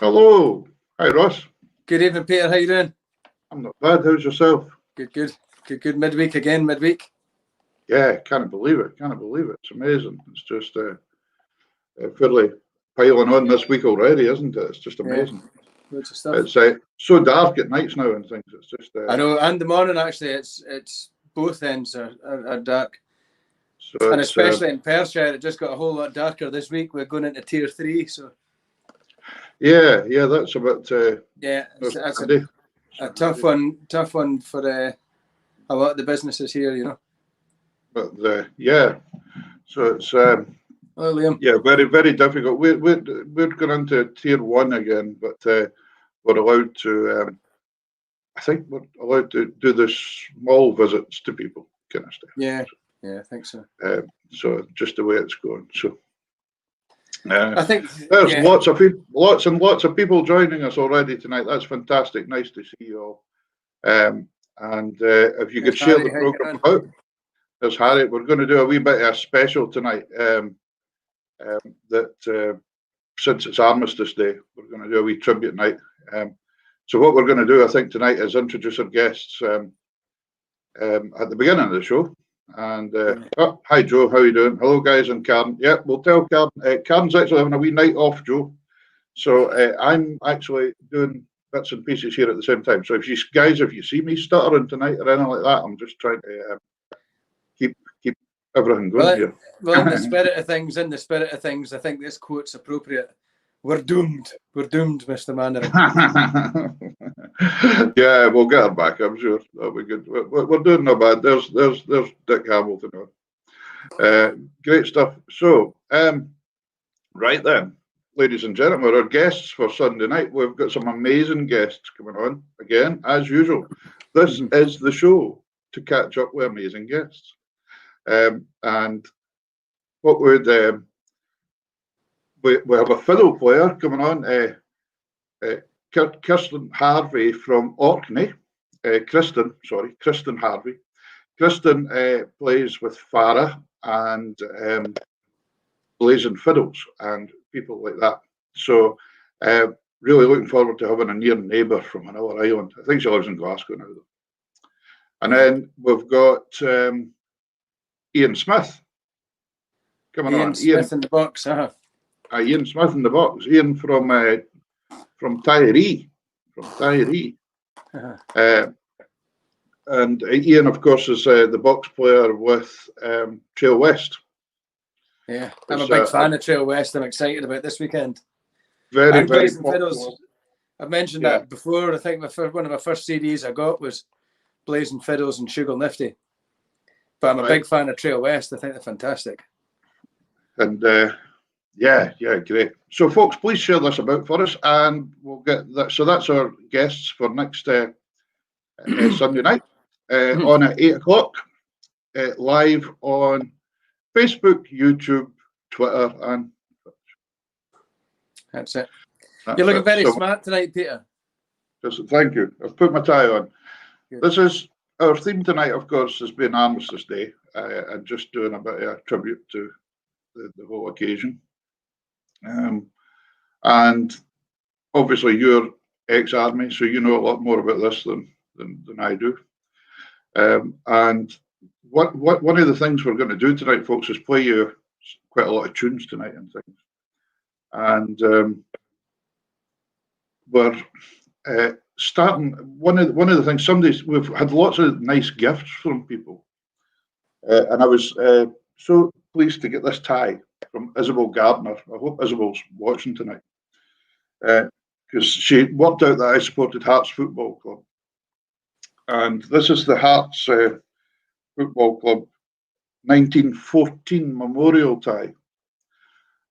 Hello. Hi, Ross. Good evening, Peter. How you doing? I'm not bad. How's yourself? Good. Midweek. Yeah, can't believe it. It's amazing. It's just fairly piling on this week already, isn't it? It's just amazing. Yeah, loads of stuff. It's so dark at nights now and things. It's just. I know, and the morning actually, it's both ends are dark. So and especially in Perthshire, it just got a whole lot darker this week. We're going into Tier 3, so. Yeah, that's a bit. That's a tough one for a lot of the businesses here, you know. But yeah, so it's Liam. Yeah, very very difficult. We're going into Tier 1 again, but we're allowed to. I think we're allowed to do the small visits to people, kind of stuff. Yeah, I think so. So just the way it's going. So I think there's lots and lots of people joining us already tonight. That's fantastic. Nice to see you all. And if you could share the program out, there's Harry. We're going to do a wee bit of a special tonight. That since it's Armistice Day, we're going to do a wee tribute night. So what we're going to do, I think, tonight is introduce our guests at the beginning of the show. And hi, Joe. How are you doing? Hello, guys, and Karen. Yeah, we'll tell Karen. Karen's actually having a wee night off, Joe. So I'm actually doing bits and pieces here at the same time. So if you see me stuttering tonight or anything like that, I'm just trying to keep everything going here. Well, in the spirit of things, I think this quote's appropriate. We're doomed, Mr. Mannering. Yeah, we'll get her back, I'm sure. That'll be good. We're doing no bad. There's Dick Hamilton. Great stuff. So, right then, ladies and gentlemen, our guests for Sunday night, we've got some amazing guests coming on, again, as usual. This is the show to catch up with amazing guests. And what would we have a fiddle player coming on, Kirsten Harvey from Orkney. Kristen Harvey. Kristen plays with Farah and Blazing Fiddles and people like that. So really looking forward to having a near neighbour from another island. I think she lives in Glasgow now, though. And then we've got Ian Smith coming on. Ian Smith in the box. Ian Smith in the box. Ian from Tyree. And Ian, of course, is the box player with Trail West. Yeah, I'm a big fan of Trail West. I'm excited about this weekend. Very Fiddles. I've mentioned that before. I think one of my first CDs I got was Blazing Fiddles and Sugar Nifty. But I'm a big fan of Trail West. I think they're fantastic. And great. So, folks, please share this about for us, and we'll get that. So that's our guests for next Sunday night on at 8:00, live on Facebook, YouTube, Twitter, and That's it. You're looking very smart tonight, Peter. Thank you. I've put my tie on. Good. This is our theme tonight, of course, has been Armistice Day, and just doing a bit of a tribute to the whole occasion. And obviously you're ex-army, so you know a lot more about this than I do. And one of the things we're going to do tonight, folks, is play you quite a lot of tunes tonight and things. And we're starting one of the things. We've had lots of nice gifts from people, and I was so pleased to get this tie from Isabel Gardner. I hope Isabel's watching tonight, because she worked out that I supported Hearts Football Club, and this is the Hearts Football Club 1914 memorial tie.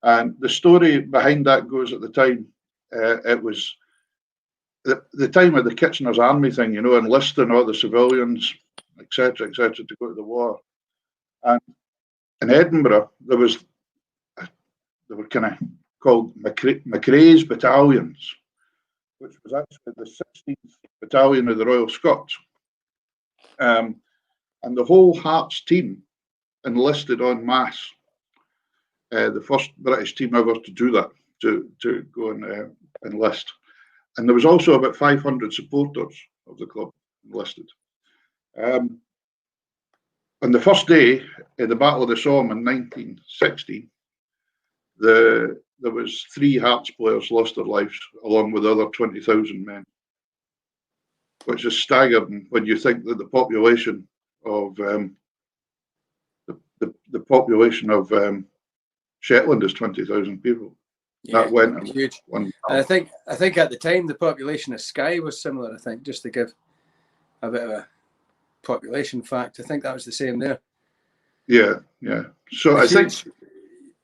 And the story behind that goes, at the time, it was the time of the Kitchener's Army thing, you know, enlisting all the civilians, etc., to go to the war. And in Edinburgh, they were kind of called McRae's battalions, which was actually the 16th Battalion of the Royal Scots. And the whole Hearts team enlisted en masse. The first British team ever to do that. to go and enlist. And there was also about 500 supporters of the club enlisted. On the first day in the Battle of the Somme in 1960, there was 3 Hearts players lost their lives, along with other 20,000 men, which is staggering when you think that the population of the population of Shetland is 20,000 people. Yeah, that went huge. And I think at the time the population of Skye was similar. I think, just to give a bit of a population fact, I think that was the same there. Yeah. So I think,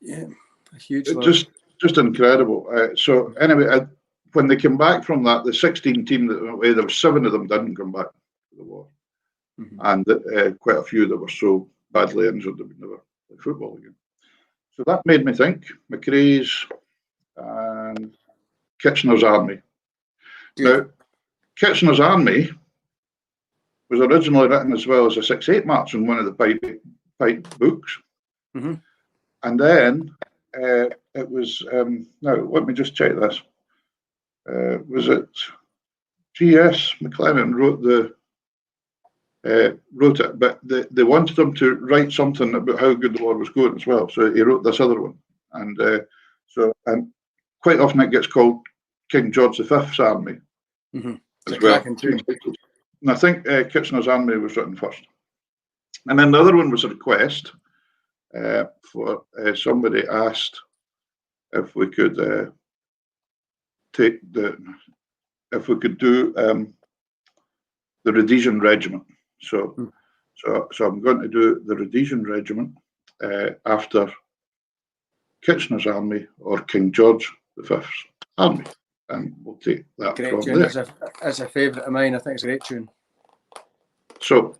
a huge. Just incredible. So anyway, when they came back from that, the 16 team that went away, there were 7 of them didn't come back to the war, and quite a few that were so badly injured that would never play football again. So that made me think McRae's and Kitchener's Army. Good. Now, Kitchener's Army was originally written as well as a 6/8 march in one of the pipe books, and then it was. Now, let me just check this. Was it G.S. McLennan wrote it, but they wanted him to write something about how good the war was going as well. So he wrote this other one, and quite often it gets called King George V's Army as well. And I think Kitchener's Army was written first, and then the other one was a request for somebody asked if we could do the Rhodesian Regiment. So I'm going to do the Rhodesian Regiment after Kitchener's Army or King George V's Army, and we'll take that great from tune. there. As a favourite of mine, I think it's a great tune. So,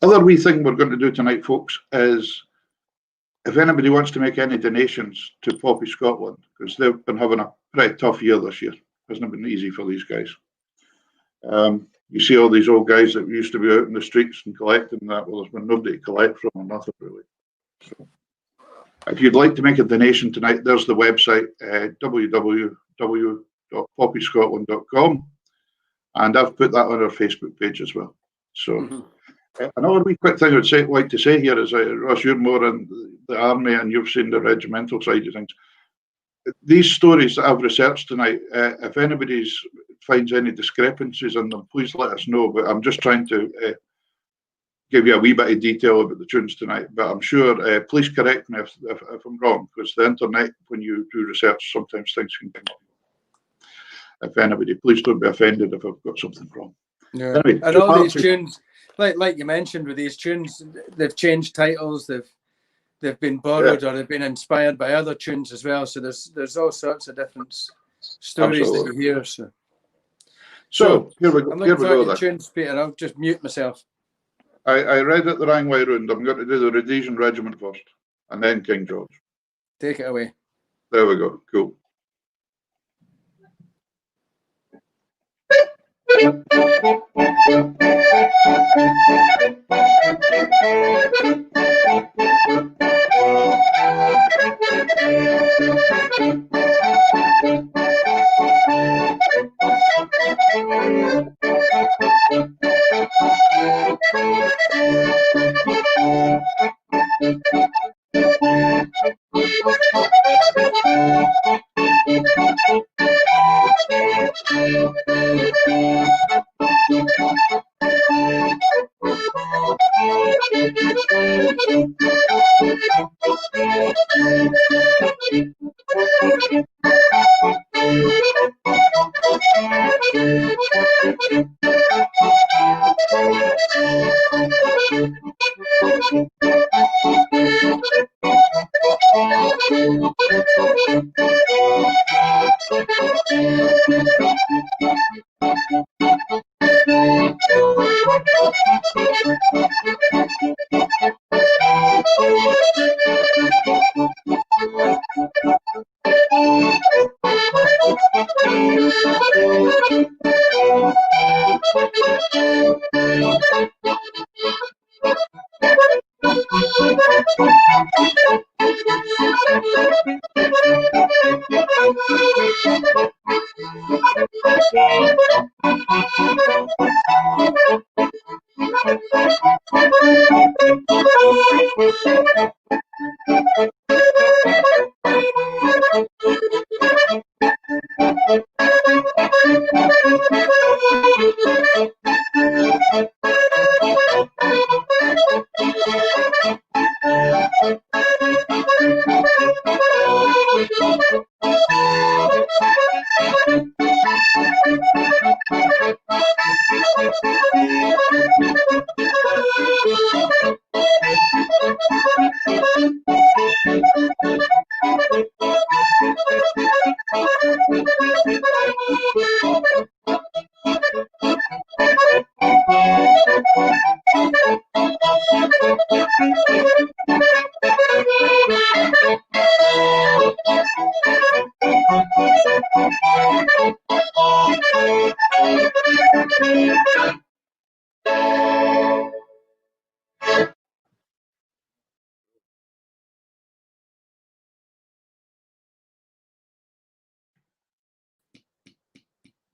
other wee thing we're going to do tonight, folks, is if anybody wants to make any donations to Poppy Scotland, because they've been having a pretty tough year this year. It hasn't been easy for these guys. You see all these old guys that used to be out in the streets and collecting that. Well, there's been nobody to collect from or nothing really. So, if you'd like to make a donation tonight, there's the website, www.poppyscotland.com, and I've put that on our Facebook page as well. So, another wee quick thing I'd like to say here is, Ross, you're more in the army and you've seen the regimental side of things. These stories that I've researched tonight, if anybody finds any discrepancies in them, please let us know. But I'm just trying to give you a wee bit of detail about the tunes tonight. But I'm sure, please correct me if I'm wrong, because the internet, when you do research, sometimes things can come up. If anybody, please don't be offended if I've got something wrong. Yeah. Anyway, and all these tunes, like you mentioned with these tunes, they've changed titles, they've been borrowed or they've been inspired by other tunes as well. So there's all sorts of different stories that you hear. So here we go. I'm looking for your tunes, Peter. I'll just mute myself. I read it the wrong way round. I'm going to do the Rhodesian Regiment first, and then King George. Take it away. There we go. Cool.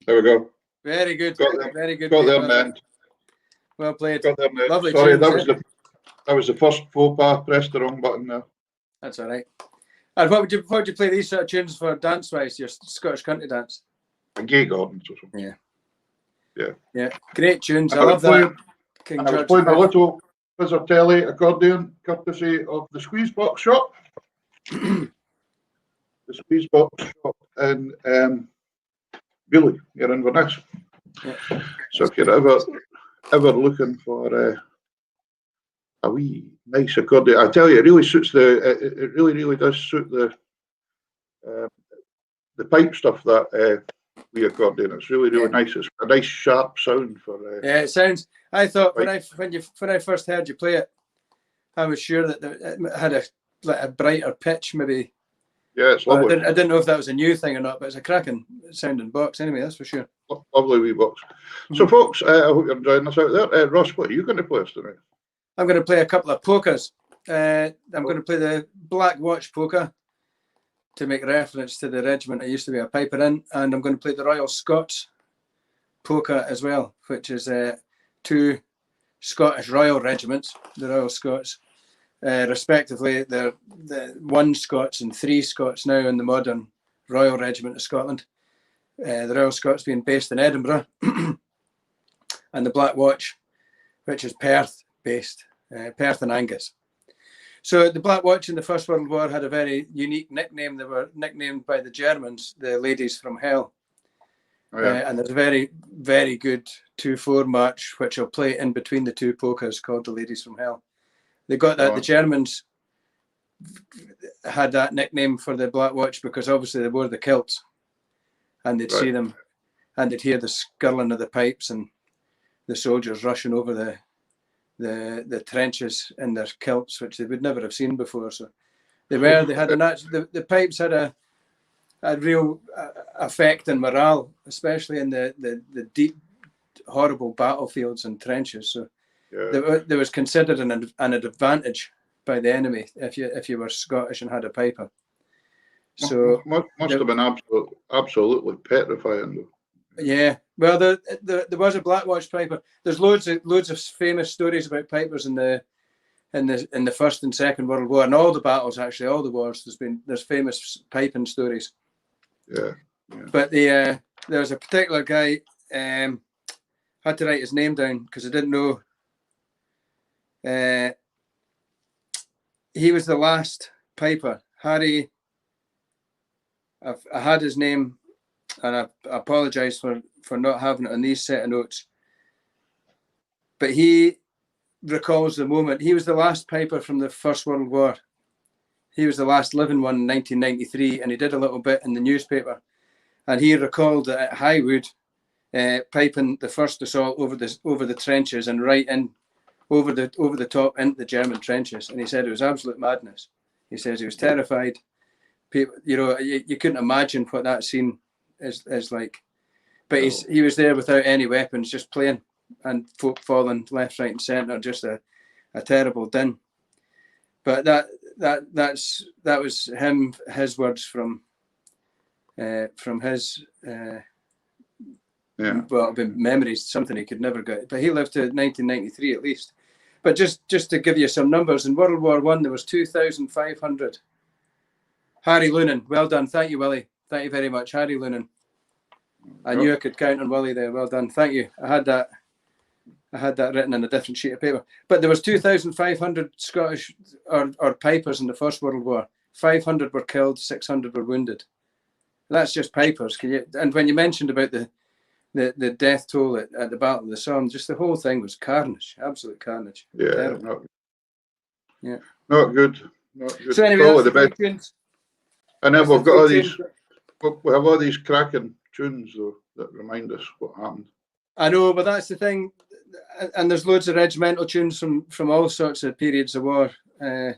There we go. Very good. Got there. Very good. Got there, Peter. man. Well played. Got there, man. Lovely Sorry, tunes, that was the first faux pas. Pressed the wrong button there. That's all right. And what would you play these sort of tunes for dance wise? Your Scottish country dance? Gay Gardens or something. Yeah. Yeah. Yeah. Great tunes. I was love that. playing- King And I was George playing a V. little Pizzartelli accordion, courtesy of the Squeeze Box shop. The Squeeze Box shop in Beeley, here in Inverness. Yeah. So if you're ever looking for a wee nice accordion, I tell you, it really suits it really does suit the pipe stuff, that wee accordion. It's really nice. It's a nice sharp sound for. Yeah, it sounds. I thought pipe. when I first heard you play it, I was sure that it had a brighter pitch, maybe. Yeah, it's lovely. I didn't know if that was a new thing or not, but it's a cracking sounding box anyway. That's for sure. Lovely wee box. So, folks, I hope you're enjoying us out there. Ross, what are you going to play us tonight? I'm going to play a couple of polkas. I'm going to play the Black Watch polka to make reference to the regiment I used to be a piper in, and I'm going to play the Royal Scots polka as well, which is two Scottish Royal regiments, the Royal Scots, respectively. They're the 1 Scots and 3 Scots now in the modern Royal Regiment of Scotland. The Royal Scots being based in Edinburgh, and the Black Watch, which is Perth based, Perth and Angus. So the Black Watch in the First World War had a very unique nickname. They were nicknamed by the Germans the Ladies from Hell. Oh, yeah. And there's a very, very good 2/4 march, which I'll play in between the two polkas, called the Ladies from Hell. They got that. The Germans had that nickname for the Black Watch because obviously they wore the kilts, and they'd see them, and they'd hear the skirling of the pipes and the soldiers rushing over the trenches in their kilts, which they would never have seen before. So they had the pipes had a real effect and morale, especially in the deep, horrible battlefields and trenches. So there was considered an advantage by the enemy if you were Scottish and had a piper. So must have been absolutely petrifying, though. Yeah, well, there was a Black Watch piper. There's loads of famous stories about pipers in the First and Second World War, and all the battles, actually, all the wars. There's famous piping stories. Yeah. But there was a particular guy. Had to write his name down because I didn't know. He was the last piper, Harry. I had his name. And I apologise for not having it on these set of notes. But he recalls the moment. He was the last piper from the First World War. He was the last living one in 1993, and he did a little bit in the newspaper. And he recalled that at Highwood, piping the first assault over the trenches and right in over the top into the German trenches. And he said it was absolute madness. He says he was terrified. People, you couldn't imagine what that scene is like, but he was there without any weapons, just playing, and folk falling left, right, and centre. Just a terrible din. But that was him. His words from from his Yeah. well, memories, something he could never get. But he lived to 1993 at least. But just to give you some numbers, in World War One there was 2,500. Harry Lunan, well done. Thank you, Willie. Thank you very much, Harry Lunan. I knew I could count on Willie there. Well done. Thank you. I had that written on a different sheet of paper. But there was 2,500 Scottish or pipers in the First World War. 500 were killed, 600 were wounded. That's just pipers. And when you mentioned about the death toll at the Battle of the Somme, just the whole thing was carnage, absolute carnage. Yeah, not good. Not good. So anyway, Probably that's the best. tunes. And then we've got all these. We have all these cracking tunes though that remind us what happened. I know, but that's the thing. And there's loads of regimental tunes from all sorts of periods of war. And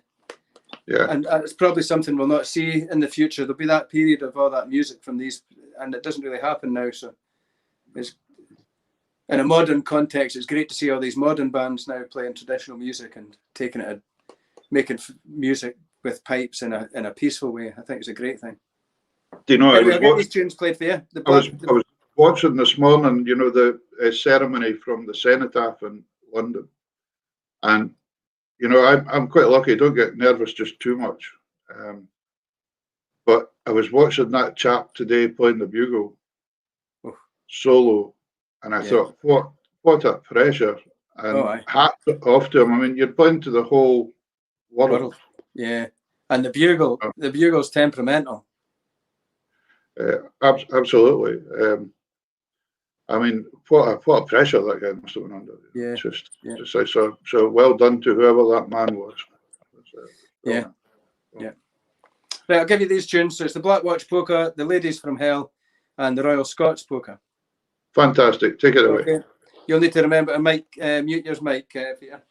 it's probably something we'll not see in the future. There'll be that period of all that music from these, and it doesn't really happen now. So it's, in a modern context, it's great to see all these modern bands now playing traditional music and taking it, making music with pipes in a peaceful way. I think it's a great thing. Do you know, anyway, I'll get these tunes played for you. I was watching this morning, you know, the ceremony from the Cenotaph in London. And, you know, I'm quite lucky. I don't get nervous just too much. But I was watching that chap today playing the bugle solo. And I thought, what a pressure. And hats off to him. I mean, you're playing to the whole world. Yeah. And the bugle's temperamental. Absolutely. I mean, what a pressure that guy must have been under. Yeah. Just so well done to whoever that man was. Yeah. Right, I'll give you these tunes. So it's the Black Watch Polka, the Ladies from Hell, and the Royal Scots Polka. Fantastic. Take it away. Okay. You'll need to remember to mute your mic, Peter.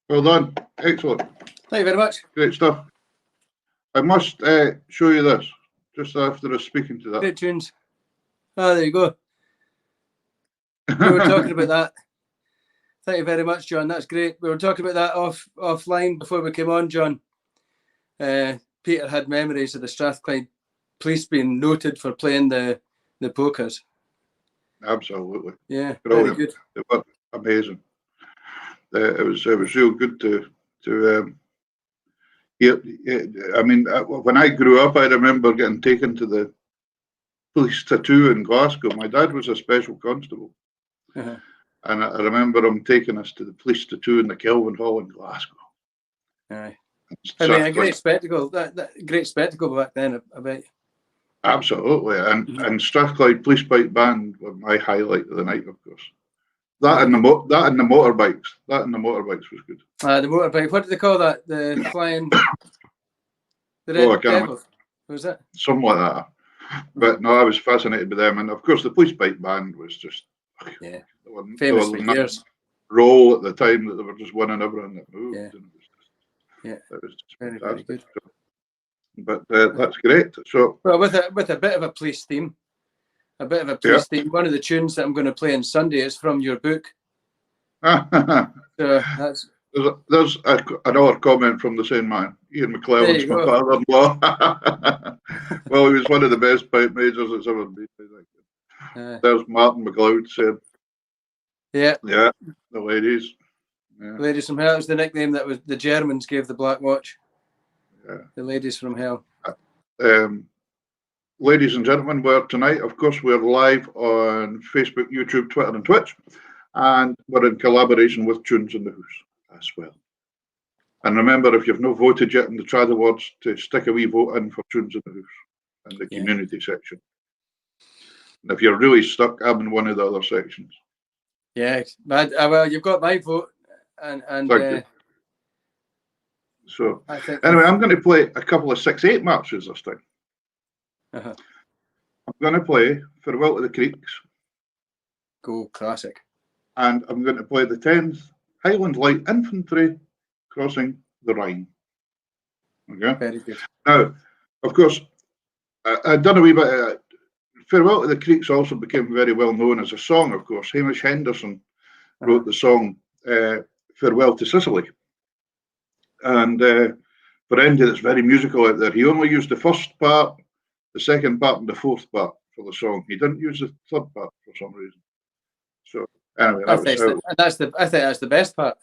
Well done. Excellent. Thank you very much. Great stuff. I must show you this just after us speaking to that. Great tunes. Oh, there you go. We were talking about that. Thank you very much, John. That's great. We were talking about that offline before we came on, John. Peter had memories of the Strathclyde police being noted for playing the polkas. Absolutely. Yeah, brilliant. Very good. It was amazing. It was real good to hear. I mean, when I grew up, I remember getting taken to the police tattoo in Glasgow. My dad was a special constable. Uh-huh. And I remember him taking us to the police tattoo in the Kelvin Hall in Glasgow. Aye. I mean, a great spectacle. That great spectacle back then, I bet. Absolutely. And Strathclyde Police Bike Band were my highlight of the night, of course. That and the motorbikes. That and the motorbikes was good. The motorbike. What do they call that? The flying. The Red Devils. What was that? Something like that. But no, I was fascinated by them, and of course the Police Bike Band was just famous for years. Role at the time that they were just winning everything that moved. Yeah, it was just very fantastic. good. But that's great. So well, with a bit of a police theme, theme. One of the tunes that I'm going to play on Sunday is from your book. So that's. There's another comment from the same man. Ian McClelland's my father-in-law. Well, he was one of the best pipe majors that's ever been. There's Martin McLeod said. Yeah, the ladies. Yeah. Ladies from Hell was the nickname that was the Germans gave the Black Watch. Yeah. The Ladies from Hell. Ladies and gentlemen, tonight, of course, we're live on Facebook, YouTube, Twitter, and Twitch, and we're in collaboration with Tunes in the House as well. And remember, if you've not voted yet in the Trad Awards, to stick a wee vote in for Tunes in the House in the community section. And if you're really stuck, I'm in one of the other sections. Yeah, well, you've got my vote, and so anyway, I'm going to play a couple of 6/8 marches this time. Uh-huh. I'm going to play Farewell to the Creeks. Go classic. And I'm going to play the 10th Highland Light Infantry crossing the Rhine. Okay. Very good. Now, of course, I've done a wee bit. Farewell to the Creeks also became very well known as a song, of course. Hamish Henderson wrote the song Farewell to Sicily. And for anybody that's very musical out there, he only used the first part, the second part, and the fourth part for the song. He didn't use the third part for some reason. So anyway, I think that's the best part.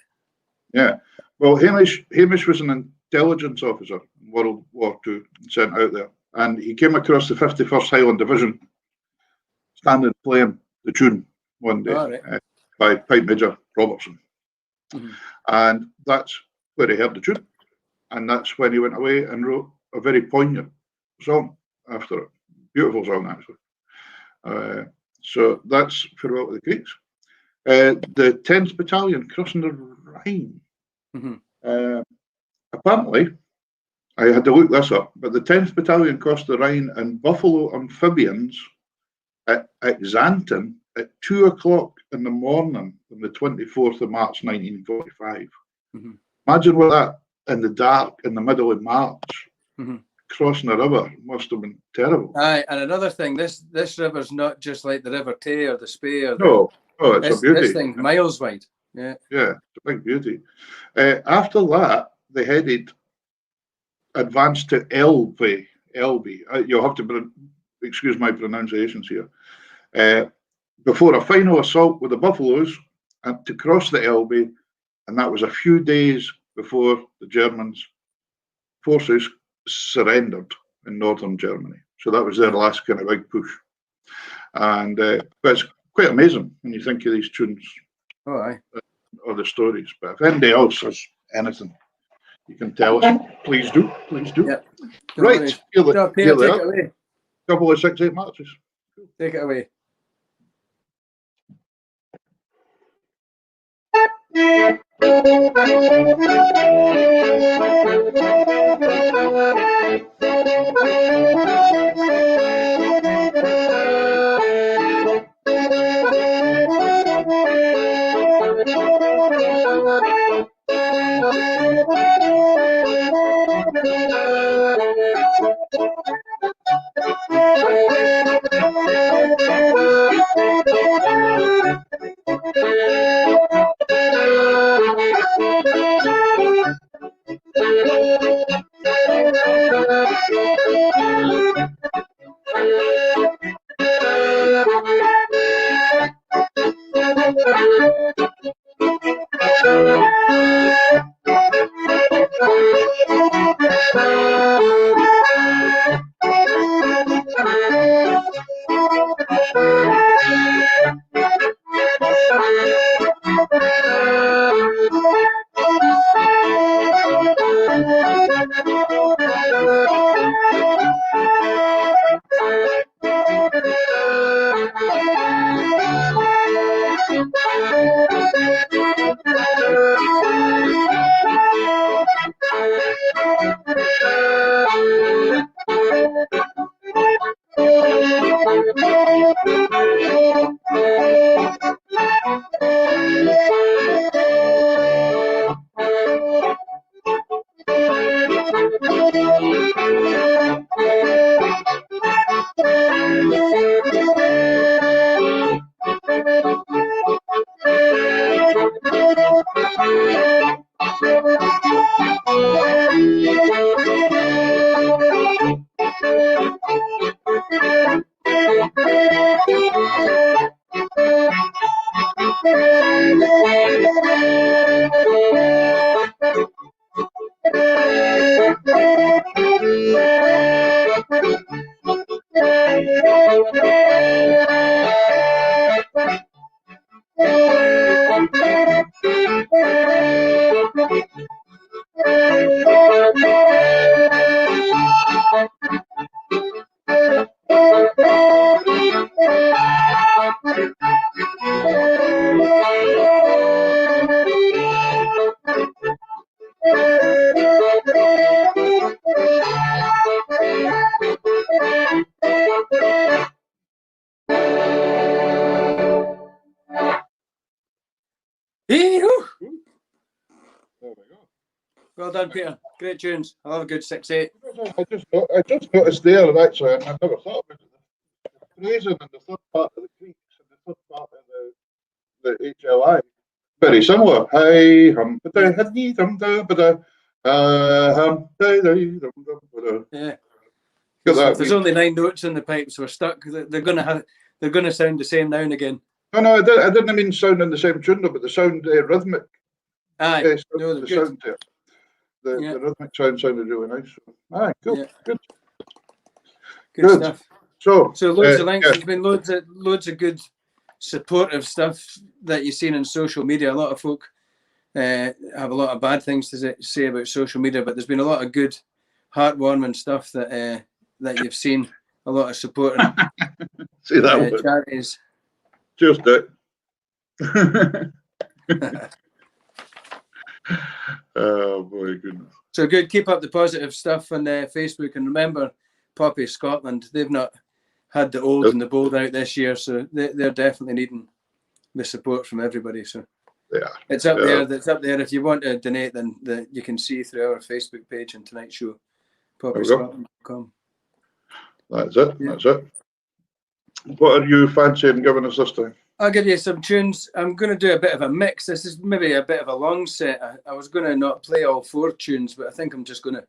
Yeah. Well, Hamish was an intelligence officer in World War II sent out there. And he came across the 51st Highland Division standing playing the tune one day by Pipe Major Robertson. Mm-hmm. And that's where he heard the tune. And that's when he went away and wrote a very poignant song after it. Beautiful song, actually. So that's Farewell to the Creeks. The 10th Battalion crossing the Rhine. Mm-hmm. Apparently, I had to look this up, but the 10th Battalion crossed the Rhine in Buffalo amphibians at Xanten at 2 o'clock in the morning on the 24th of March, 1945. Mm-hmm. Imagine what that in the dark, in the middle of March, crossing a river must have been terrible. Aye, and another thing, this river's not just like the River Tay or the Spey. No, it's a beauty. This thing's miles wide. Yeah, it's a big beauty. After that, they advanced to Elbe. You'll have to excuse my pronunciations here. Before a final assault with the Buffaloes to cross the Elbe, and that was a few days before the Germans' forces surrendered in northern Germany. So that was their last kind of big push. And but it's quite amazing when you think of these tunes or the stories. But if anybody else has anything you can tell us, please do. Yeah. Right, here they are. Couple of 6/8 marches. Take it away. Well done, Peter. Great tunes. I'll have a good 6-8. I just noticed there, actually, and I never thought about it. The phrasing in the third part of the Greeks and the third part of the HLI, very similar. Hey, yeah. If there's only 9 notes in the pipes, we're stuck. They're gonna sound the same now and again. No, I didn't mean sound in the same tune, but the sound rhythmic. Aye, no, the sound there. The rhythmic sound sounded really nice. Aye, cool, yeah. Good stuff. So loads of links. There's been loads of good supportive stuff that you've seen in social media. A lot of folk have a lot of bad things to say about social media, but there's been a lot of good, heartwarming stuff that you've seen. A lot of support. See that charities. Cheers, Dick. Oh boy, goodness. So good. Keep up the positive stuff on Facebook, and remember, Poppy Scotland. They've not had the old and the bold out this year, so they're definitely needing the support from everybody. So it's up there. It's up there. If you want to donate, then you can see through our Facebook page and tonight's show, poppyscotland.com. That's it. Yeah. That's it. What are you fancying giving us this time? I'll give you some tunes. I'm going to do a bit of a mix. This is maybe a bit of a long set. I was going to not play all 4 tunes, but I think I'm just going to.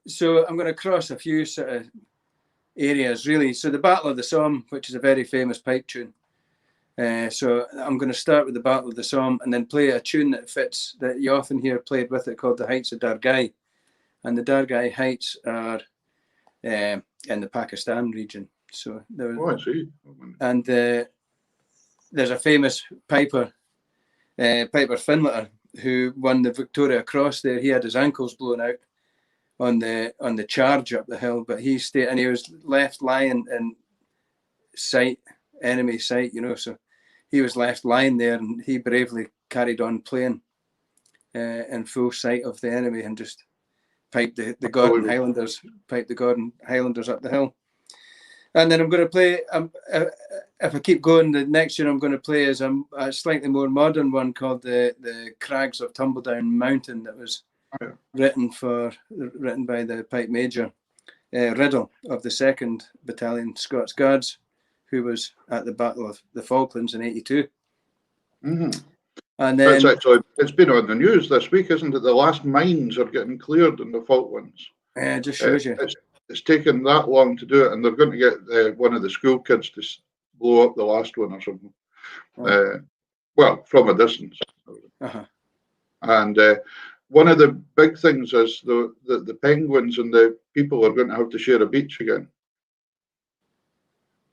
So I'm going to cross a few sort of areas, really. So the Battle of the Somme, which is a very famous pipe tune. So I'm going to start with the Battle of the Somme and then play a tune that fits, that you often hear played with it, called the Heights of Dargai. And the Dargai Heights are in the Pakistan region. So I see. And there's a famous piper Finlater, who won the Victoria Cross there. He had his ankles blown out on the charge up the hill, but he stayed, and he was left lying in enemy sight, so he was left lying there, and he bravely carried on playing in full sight of the enemy, and just piped the Gordon Highlanders up the hill. And then I'm going to play, if I keep going, the next tune I'm going to play is a slightly more modern one called the Crags of Tumbledown Mountain, that was written by the Pipe Major Riddle of the 2nd Battalion Scots Guards, who was at the Battle of the Falklands in '82. Mm-hmm. And then it's been on the news this week, isn't it? The last mines are getting cleared in the Falklands. Yeah, it just shows you. It's taken that long to do it, and they're going to get one of the school kids to blow up the last one or something. Well, from a distance. And one of the big things is the penguins and the people are going to have to share a beach again.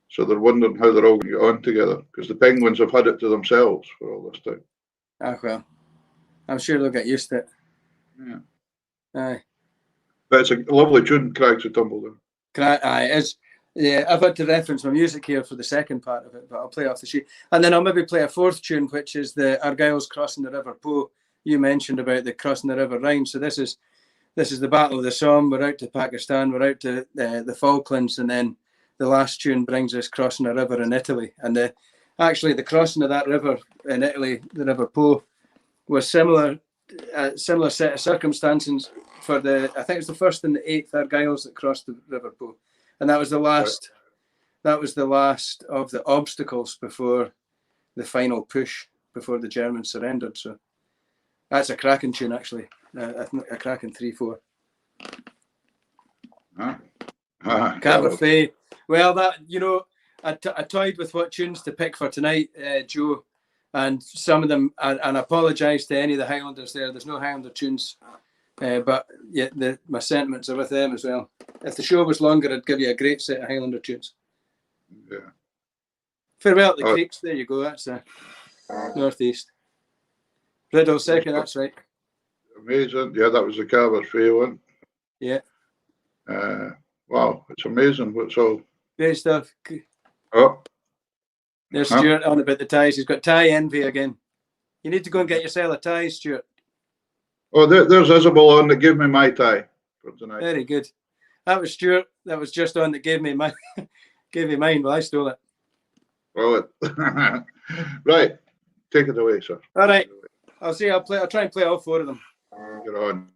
So they're wondering how they're all going to get on together, because the penguins have had it to themselves for all this time. Well, I'm sure they'll get used to it. Yeah. Aye. But it's a lovely tune, Crags of Tumbledown. I've had to reference my music here for the second part of it, but I'll play off the sheet. And then I'll maybe play a 4th tune, which is the Argyle's crossing the River Po. You mentioned about the crossing the River Rhine. So this is the Battle of the Somme. We're out to Pakistan. We're out to the Falklands. And then the last tune brings us crossing a river in Italy. And actually the crossing of that river in Italy, the River Po, was similar set of circumstances for I think it was the 1st and the 8th Argyles that crossed the River Po, and that was the last. That was the last of the obstacles before the final push, before the Germans surrendered. So that's a cracking tune, actually. A cracking 3/4. Caberfay. Well, that I toyed with what tunes to pick for tonight, Joe, and some of them. And I apologise to any of the Highlanders there. There's no Highlander tunes. But yeah, my sentiments are with them as well. if the show was longer, I'd give you a great set of Highlander tunes. Yeah. Farewell to the Creeks. There you go. That's the northeast. Riddle second. That's right. Amazing. Yeah, that was the Carver's Fair one. Yeah. Wow, it's amazing what's all. Great stuff. Oh. There's Stuart on about the ties. He's got tie envy again. You need to go and get yourself a tie, Stuart. Oh, there's Isabel on that gave me my tie for tonight. Very good. That was Stuart. That was just on that gave me mine. Well, I stole it. Well, right. Take it away, sir. All right. I'll see. I'll try and play all four of them. Get on.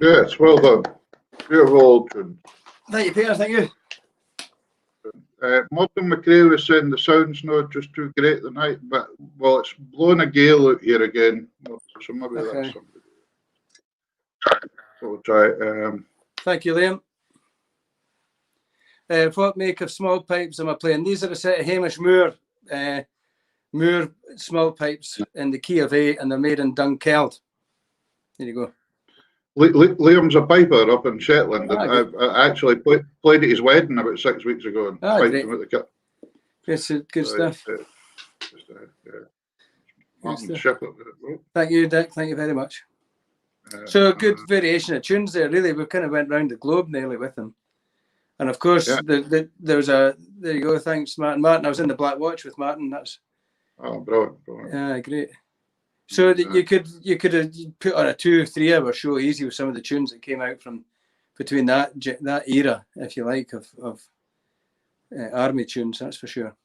Yes, well done. Beautiful old tune. Thank you, Peter. Thank you. Morgan McRae was saying the sound's not just too great tonight, but well, it's blowing a gale out here again, so maybe that's something. We'll try. Thank you, Liam. What make of small pipes am I playing? These are a set of Hamish Moore small pipes in the key of A, and they're made in Dunkeld. There you go. Liam's a piper up in Shetland, and I actually played at his wedding about 6 weeks ago and piped him at the cup. Good stuff. Thank you, Dick. Thank you very much. So a good variation of tunes there. Really, we kind of went round the globe nearly with them. And of course, there you go. Thanks, Martin. I was in the Black Watch with Martin. That's brilliant. Yeah, great. So you could have put on a 2 or 3 hour show easy with some of the tunes that came out from between that era, if you like, of army tunes. That's for sure.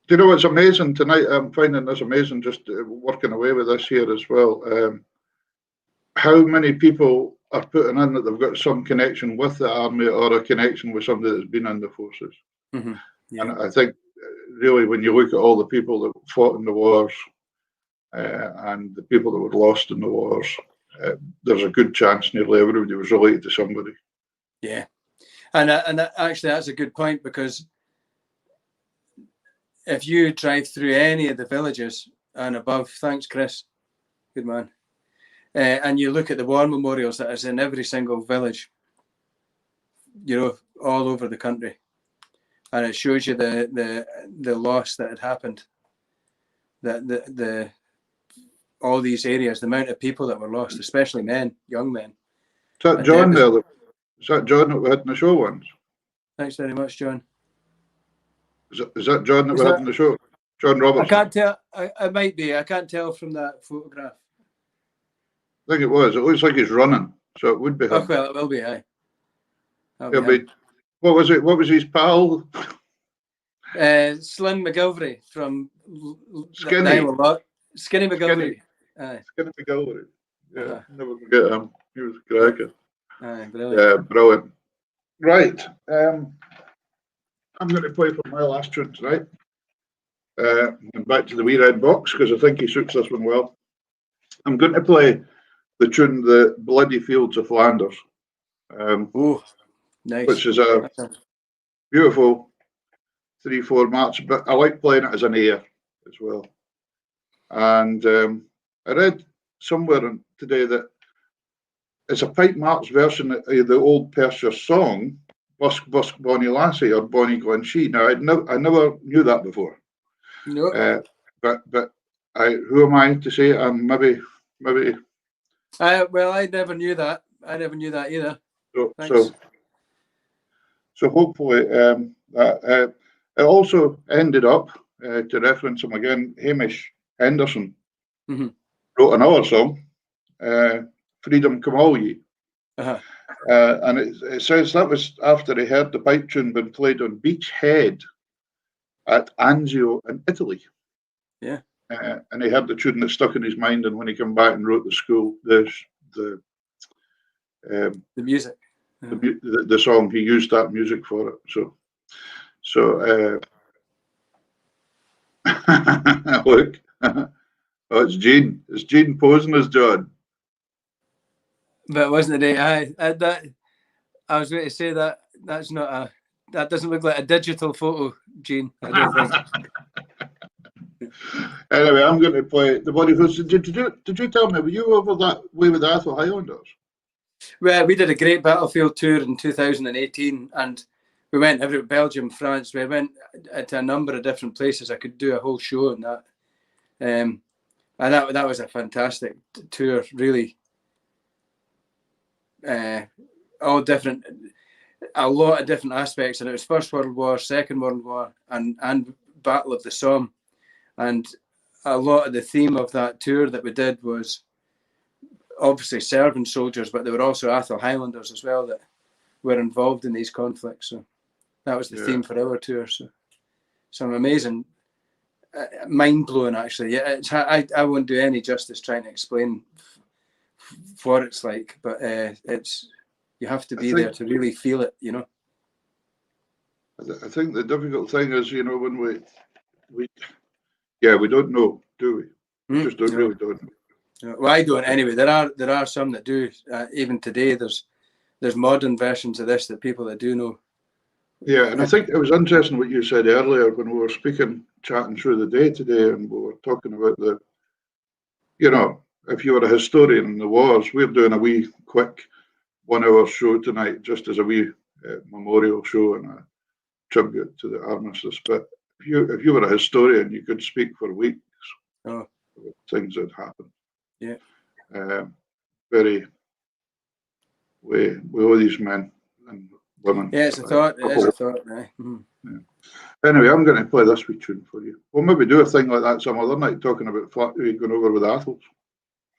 Do you know what's amazing tonight? I'm finding this amazing, just working away with this here as well. How many people are putting in that they've got some connection with the army or a connection with somebody that's been in the forces. Mm-hmm. Yeah. And I think really when you look at all the people that fought in the wars and the people that were lost in the wars, there's a good chance nearly everybody was related to somebody. Yeah. And actually that's a good point, because if you drive through any of the villages and above, thanks Chris, good man, and you look at the war memorials that is in every single village, you know, all over the country, and it shows you the loss that had happened, that the all these areas, the amount of people that were lost, especially men, young men. Is that John there? Is that John that we had in the show once? Thanks very much, John. Is that John that we had in the show? John Robertson? I can't tell. I might be. I can't tell from that photograph. I think it was. It looks like he's running, so it would be him. Oh, well, it will be, aye. What was it? What was his pal? Slyn McGilvery from Skinny McGilvery. Aye. Skinny McGilvery. Yeah, never forget him. He was a cracker. Aye, brilliant. Yeah, brilliant. Right. I'm going to play for my last tune tonight. And back to the wee red box, because I think he suits this one well. I'm going to play the tune "The Bloody Fields of Flanders." Nice. Which is a beautiful 3/4 march, but I like playing it as an air as well. And I read somewhere today that it's a pipe march version of the old Persia song, Busk Busk Bonnie Lassie, or Bonnie Glen She. Now I never knew that before. No. But who am I to say? Maybe. Well, I never knew that. I never knew that either. So hopefully it also ended up, to reference him again, Hamish Henderson wrote another song, Freedom Come All Ye. And it says that was after he heard the pipe tune being played on Beach Head at Anzio in Italy. Yeah. And he had the tune that stuck in his mind, and when he came back and wrote the music. The song, he used that music for it. So look, it's Gene. It's Gene posing as John. But wasn't it? I was going to say that that doesn't look like a digital photo, Gene. I don't think. Anyway, I'm going to play the Bloody Fields. Did you tell me, were you over that way with the Atholl Highlanders? Well, we did a great battlefield tour in 2018, and we went everywhere, Belgium, France. We went to a number of different places. I could do a whole show on that. And that was a fantastic tour, really. All different, a lot of different aspects, and it was First World War, Second World War, and Battle of the Somme. And a lot of the theme of that tour that we did was obviously serving soldiers, but there were also Atholl Highlanders as well that were involved in these conflicts. So that was the theme for our tour. So some amazing, mind blowing actually. Yeah, I won't do any justice trying to explain what it's like, but you have to be there to really feel it, you know. I think the difficult thing is, you know, when we don't know, do we? We just really don't know. Well, I don't anyway. There are some that do. Even today, there's modern versions of this that people that do know. Yeah, and I think it was interesting what you said earlier when we were chatting through the day today, and we were talking about you know, if you were a historian in the wars, we're doing a wee quick 1 hour show tonight, just as a wee memorial show and a tribute to the armistice. But if you were a historian, you could speak for weeks about things that happened. Yeah. We owe these men and women. Yeah, it's a thought. It is a thought. Mm-hmm. Yeah. Anyway, I'm going to play this wee tune for you. We'll maybe do a thing like that some other night, talking about going over with Athos.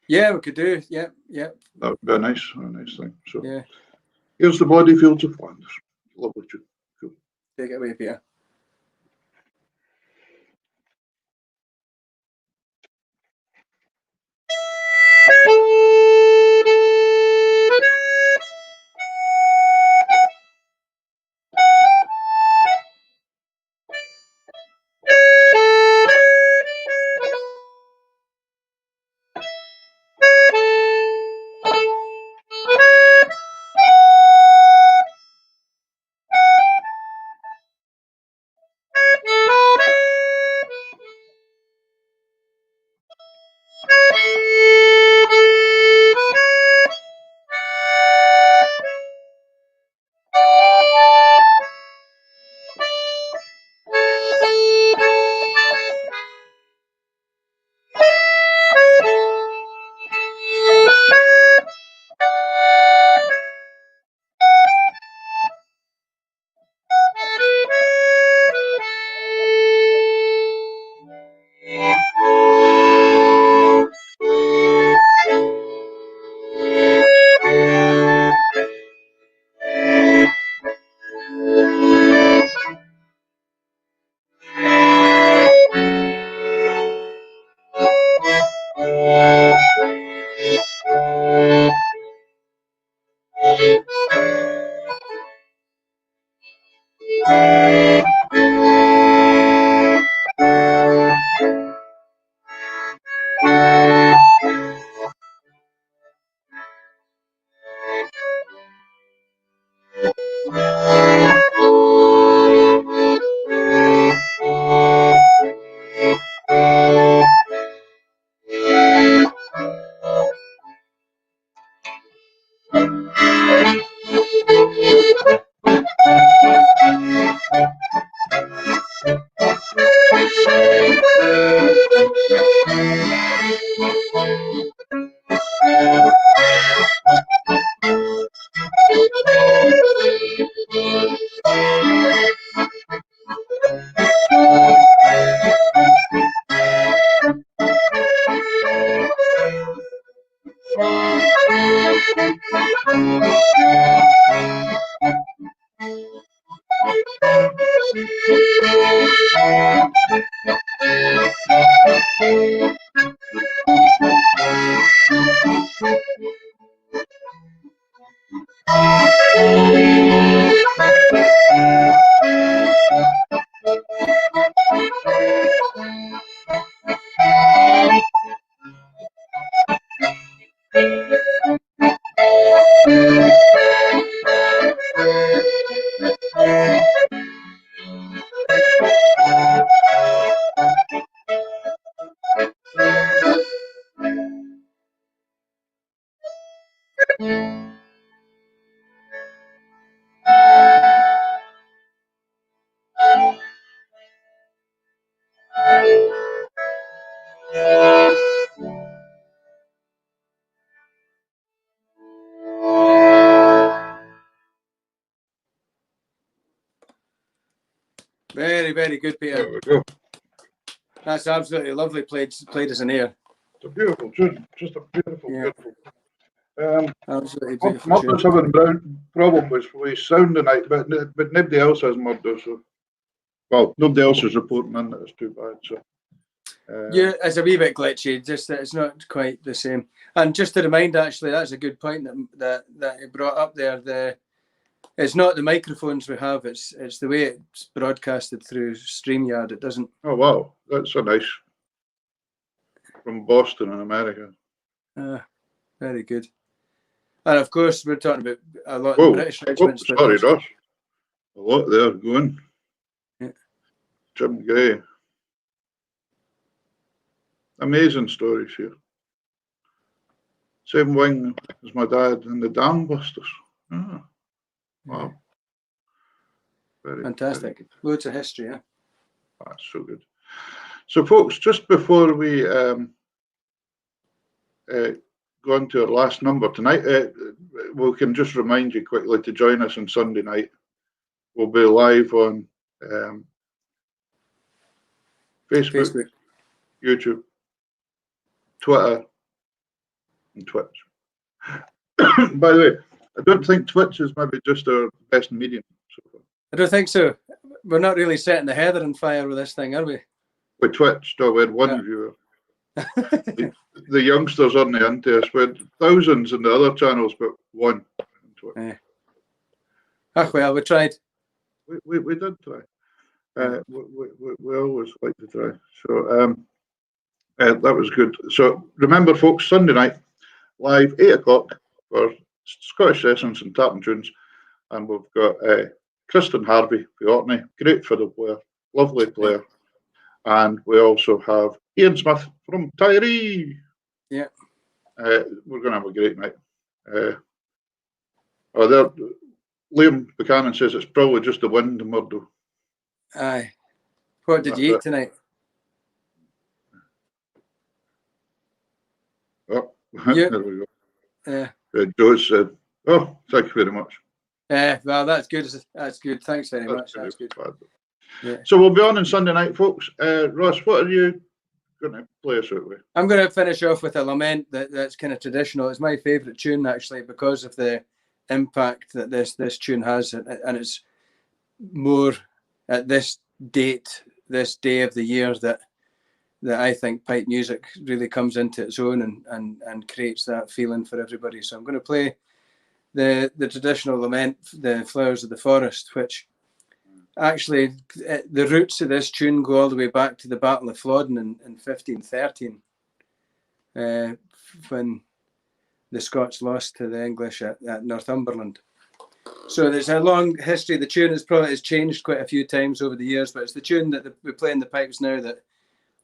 Yeah, we could do. Yeah. That would be a nice thing. So yeah. Here's the Bloody Fields of Flanders. Lovely tune. Cool. Take it away, Peter. Very, very good, Peter. There we go. That's absolutely lovely. Played as an air. It's a beautiful tune. Just a beautiful, beautiful. Absolutely beautiful. Murdo's having a problem with sound tonight, but nobody else has Murdo. So, well, nobody else is reporting in that it's too bad. So, Yeah, it's a wee bit glitchy. Just that it's not quite the same. And just to remind, actually, that's a good point that you brought up there. It's not the microphones we have. It's the way it's broadcasted through StreamYard. It doesn't. Oh wow, that's so nice. From Boston in America. Very good. And of course, we're talking about a lot of the British regiments. Sorry, Ross. A lot there going. Yeah. Jim Gray. Amazing stories here. Same wing as my dad in the Dam Busters. Oh, wow. Very fantastic. Very Loads of history, yeah. That's so good. So, folks, just before we go on to our last number tonight, we can just remind you quickly to join us on Sunday night. We'll be live on Facebook, YouTube, Twitter, and Twitch. By the way, I don't think Twitch is maybe just our best medium so far. I don't think so. We're not really setting the heather on fire with this thing, are we? With Twitch, we had one viewer. The youngsters aren't into us. We had thousands in the other channels, but one. Well, we tried. We did try. We always like to try. So that was good. So remember, folks, Sunday night, live 8 o'clock for Scottish Sessions and Tapping Tunes. And we've got Kristen Harvey for Orkney, great fiddle player, lovely player. And we also have Ian Smith from Tyree. Yeah. We're going to have a great night. Liam Buchanan says it's probably just the wind in Murdo. Aye. What did you eat tonight? Oh, there we go. Yeah. Joe said, "Oh, thank you very much." Yeah, well, that's good. That's good. Thanks very much. That's good. Yeah. So we'll be on Sunday night, folks. Ross, what are you going to play us out with? I'm going to finish off with a lament that's kind of traditional. It's my favourite tune, actually, because of the impact that this tune has, and it's more at this date, this day of the year that I think pipe music really comes into its own and creates that feeling for everybody. So I'm going to play the traditional lament, the Flowers of the Forest, which actually the roots of this tune go all the way back to the Battle of Flodden in 1513, when the Scots lost to the English at Northumberland. So there's a long history. The tune has changed quite a few times over the years, but it's the tune that we play in the pipes now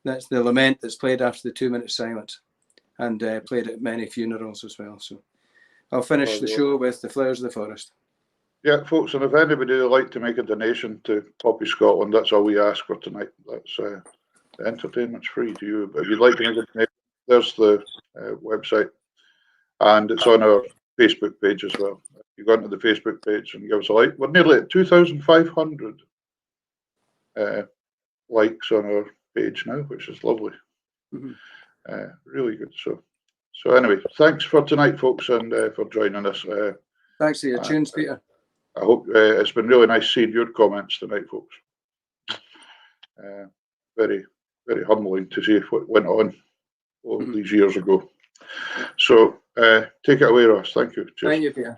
that's the lament that's played after the 2-minute silence, and played at many funerals as well. So I'll finish the show with the Flowers of the Forest. Yeah, folks, and if anybody would like to make a donation to Poppy Scotland, that's all we ask for tonight. That's the entertainment's free to you. But if you'd like to make a donation, there's the website, and it's on our Facebook page as well. You go into the Facebook page and give us a like. We're nearly at 2,500 likes on our page now, which is lovely. Mm-hmm. Really good. So anyway, thanks for tonight, folks, and for joining us. Thanks for your tunes, Peter. I hope it's been really nice seeing your comments tonight, folks. Very, very humbling to see what went on all these years ago. So take it away, Ross. Thank you. Cheers. Thank you, Peter.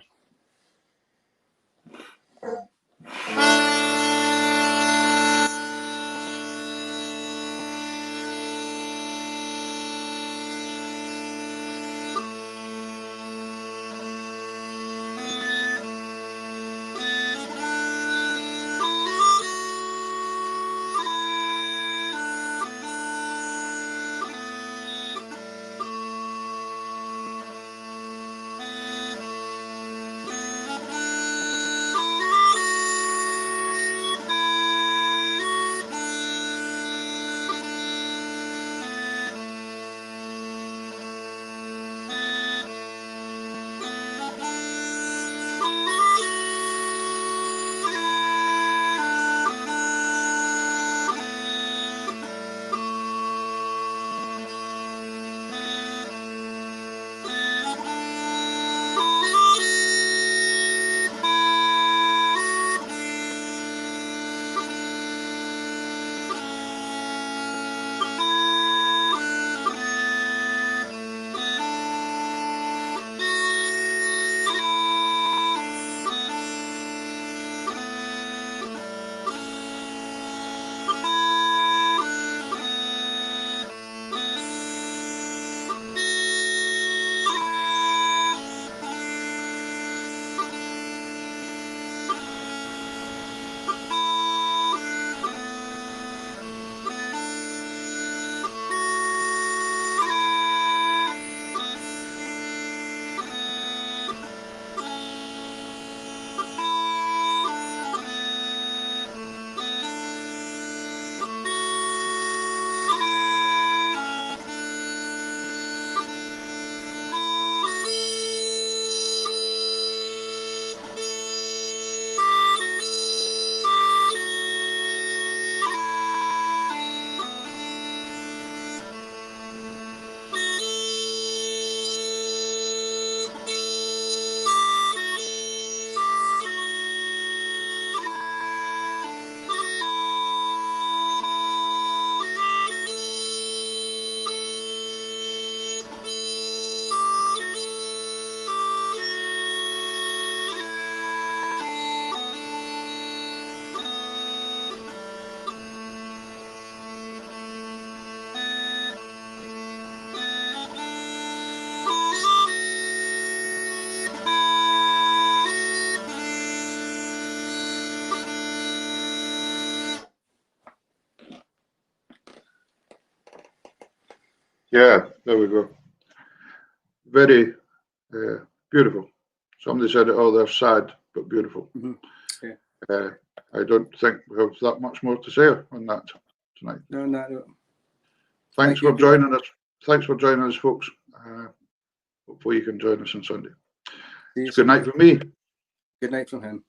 Yeah, there we go. Very beautiful. Somebody said, "Oh, they're sad but beautiful." Mm-hmm. Yeah. I don't think we have that much more to say on that tonight. No. Thanks for joining us. Thanks for joining us, folks. Hopefully you can join us on Sunday. It's good night from me. Good night from him.